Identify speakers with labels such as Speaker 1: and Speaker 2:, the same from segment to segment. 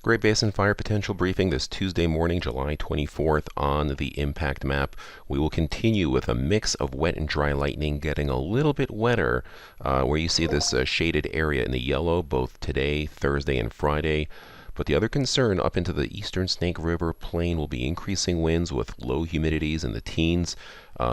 Speaker 1: Great Basin Fire Potential Briefing this Tuesday morning, July 24th on the impact map. We will continue with a mix of wet and dry lightning getting a little bit wetter where you see this shaded area in the yellow both today, Thursday, and Friday. But the other concern up into the eastern Snake River plain will be increasing winds with low humidities in the teens.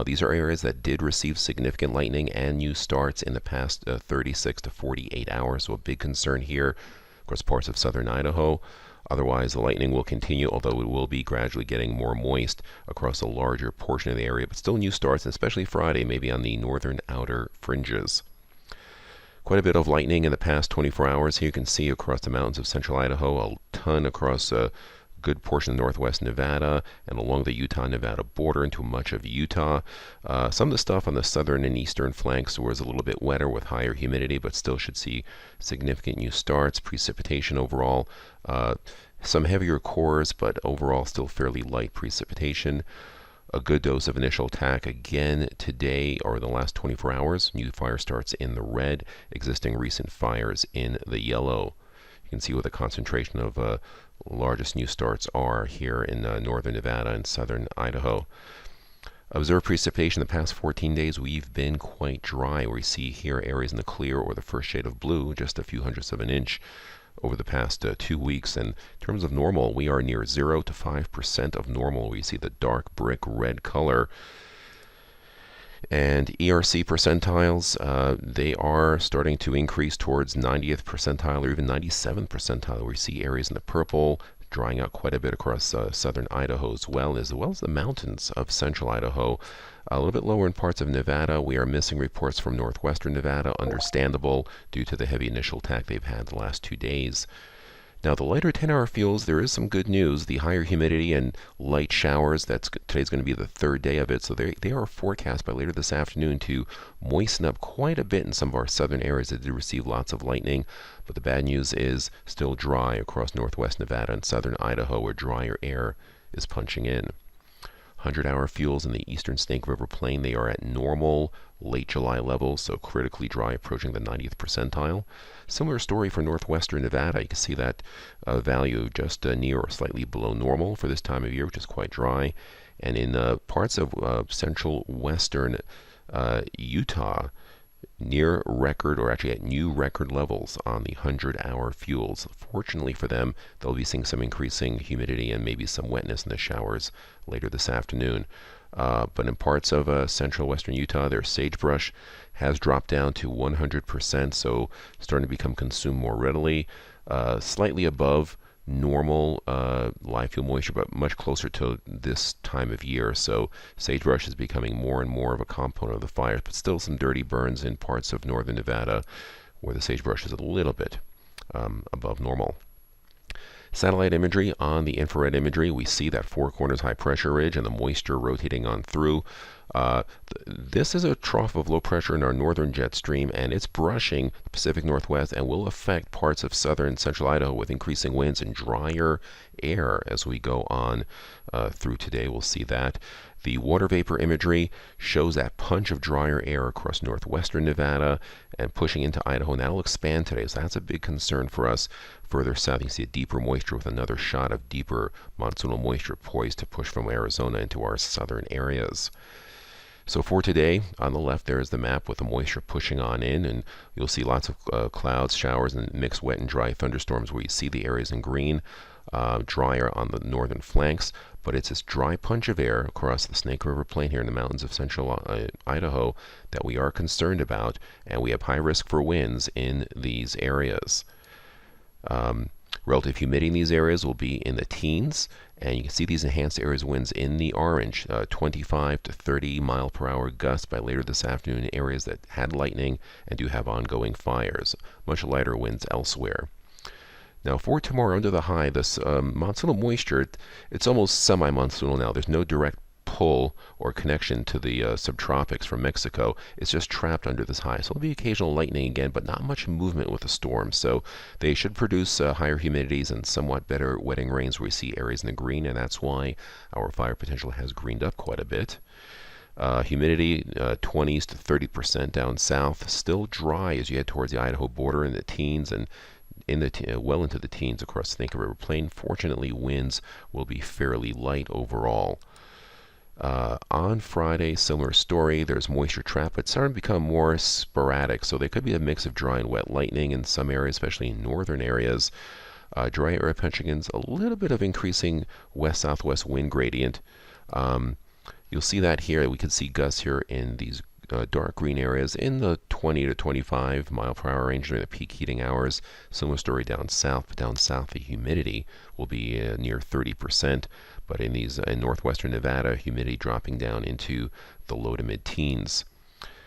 Speaker 1: These are areas that did receive significant lightning and new starts in the past 36 to 48 hours, so a big concern here. Of course, parts of southern Idaho. Otherwise, the lightning will continue, although it will be gradually getting more moist across a larger portion of the area. But still new starts, and especially Friday, maybe on the northern outer fringes. Quite a bit of lightning in the past 24 hours. Here you can see across the mountains of central Idaho, a ton across a good portion of northwest Nevada and along the Utah-Nevada border into much of Utah. Some of the stuff on the southern and eastern flanks was a little bit wetter with higher humidity, but still should see significant new starts. Precipitation overall, some heavier cores, but overall still fairly light precipitation. A good dose of initial attack again today or the last 24 hours. New fire starts in the red, existing recent fires in the yellow. You can see what the concentration of largest new starts are here in northern Nevada and southern Idaho. Observed precipitation the past 14 days, we've been quite dry. We see here areas in the clear or the first shade of blue, just a few hundredths of an inch over the past 2 weeks. And in terms of normal, we are near 0 to 5% of normal. We see the dark brick red color. And ERC percentiles, they are starting to increase towards 90th percentile or even 97th percentile. We see areas in the purple drying out quite a bit across southern Idaho as well as the mountains of central Idaho. A little bit lower in parts of Nevada. We are missing reports from northwestern Nevada, understandable due to the heavy initial attack they've had the last 2 days. Now, the lighter 10-hour fuels, there is some good news. The higher humidity and light showers, today's going to be the third day of it, so they are forecast by later this afternoon to moisten up quite a bit in some of our southern areas that did receive lots of lightning. But the bad news is still dry across northwest Nevada and southern Idaho, where drier air is punching in. 100-hour fuels in the eastern Snake River Plain, they are at normal late July levels, so critically dry, approaching the 90th percentile. Similar story for northwestern Nevada. You can see that value just near or slightly below normal for this time of year, which is quite dry. And in parts of central western Utah, near record, or actually at new record levels on the 100-hour fuels. Fortunately for them, they'll be seeing some increasing humidity and maybe some wetness in the showers later this afternoon. But in parts of central western Utah, their sagebrush has dropped down to 100%, so starting to become consumed more readily. Slightly above normal live fuel moisture, but much closer to this time of year. So sagebrush is becoming more and more of a component of the fires, but still some dirty burns in parts of northern Nevada where the sagebrush is a little bit above normal. Satellite imagery. On the infrared imagery, we see that Four Corners high pressure ridge and the moisture rotating on through. This is a trough of low pressure in our northern jet stream, and it's brushing the Pacific Northwest and will affect parts of southern and central Idaho with increasing winds and drier air as we go on through today. We'll see that. The water vapor imagery shows that punch of drier air across northwestern Nevada and pushing into Idaho, and that'll expand today, so that's a big concern for us. Further south, you can see a deeper moisture with another shot of deeper monsoonal moisture poised to push from Arizona into our southern areas. So for today, on the left there is the map with the moisture pushing on in, and you'll see lots of clouds, showers, and mixed wet and dry thunderstorms where you see the areas in green, drier on the northern flanks. But it's this dry punch of air across the Snake River Plain here in the mountains of central Idaho that we are concerned about, and we have high risk for winds in these areas. Relative humidity in these areas will be in the teens, and you can see these enhanced areas winds in the orange, 25 to 30 mile per hour gusts by later this afternoon in areas that had lightning and do have ongoing fires. Much lighter winds elsewhere. Now for tomorrow, under the high, this monsoonal moisture, it's almost semi-monsoonal now. There's no direct pull or connection to the subtropics from Mexico. It's just trapped under this high. So there'll be occasional lightning again, but not much movement with the storm. So they should produce higher humidities and somewhat better wetting rains where we see areas in the green, and that's why our fire potential has greened up quite a bit. Humidity 20s to 30% down south. Still dry as you head towards the Idaho border in the teens, and well into the teens across the Snake River Plain. Fortunately, winds will be fairly light overall. On Friday, similar story. There's moisture trap, but it's starting to become more sporadic. So there could be a mix of dry and wet lightning in some areas, especially in northern areas. Dry area punching in a little bit of increasing west-southwest wind gradient. You'll see that here. We can see gusts here in these dark green areas in the 20 to 25 mile per hour range during the peak heating hours. Similar story down south, but down south the humidity will be near 30%. But in northwestern Nevada, humidity dropping down into the low to mid-teens.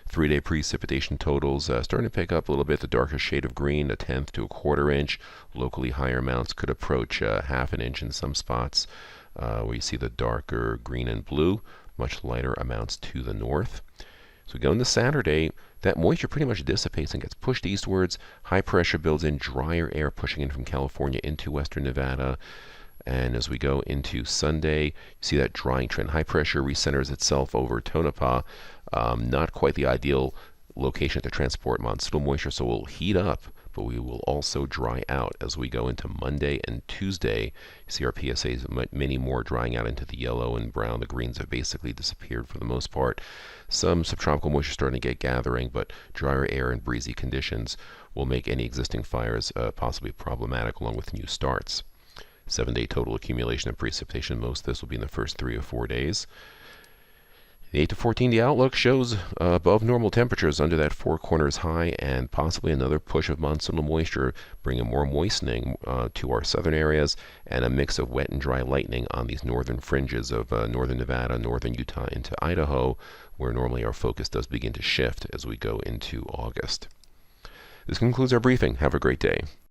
Speaker 1: 3-day precipitation totals starting to pick up a little bit. The darker shade of green, 1/10 to 1/4 inch. Locally higher amounts could approach 1/2 an inch in some spots, where you see the darker green and blue. Much lighter amounts to the north. So we go into Saturday, that moisture pretty much dissipates and gets pushed eastwards. High pressure builds in, drier air pushing in from California into western Nevada. And as we go into Sunday, you see that drying trend. High pressure recenters itself over Tonopah. Not quite the ideal location to transport monsoonal moisture, so we'll heat up, but we will also dry out as we go into Monday and Tuesday. You see our PSAs, many more drying out into the yellow and brown. The greens have basically disappeared for the most part. Some subtropical moisture starting to get gathering, but drier air and breezy conditions will make any existing fires possibly problematic along with new starts. 7-day total accumulation of precipitation. Most of this will be in the first 3 or 4 days. The 8 to 14-day outlook shows above normal temperatures under that Four Corners high, and possibly another push of monsoonal moisture, bringing more moistening to our southern areas, and a mix of wet and dry lightning on these northern fringes of northern Nevada, northern Utah into Idaho, where normally our focus does begin to shift as we go into August. This concludes our briefing. Have a great day.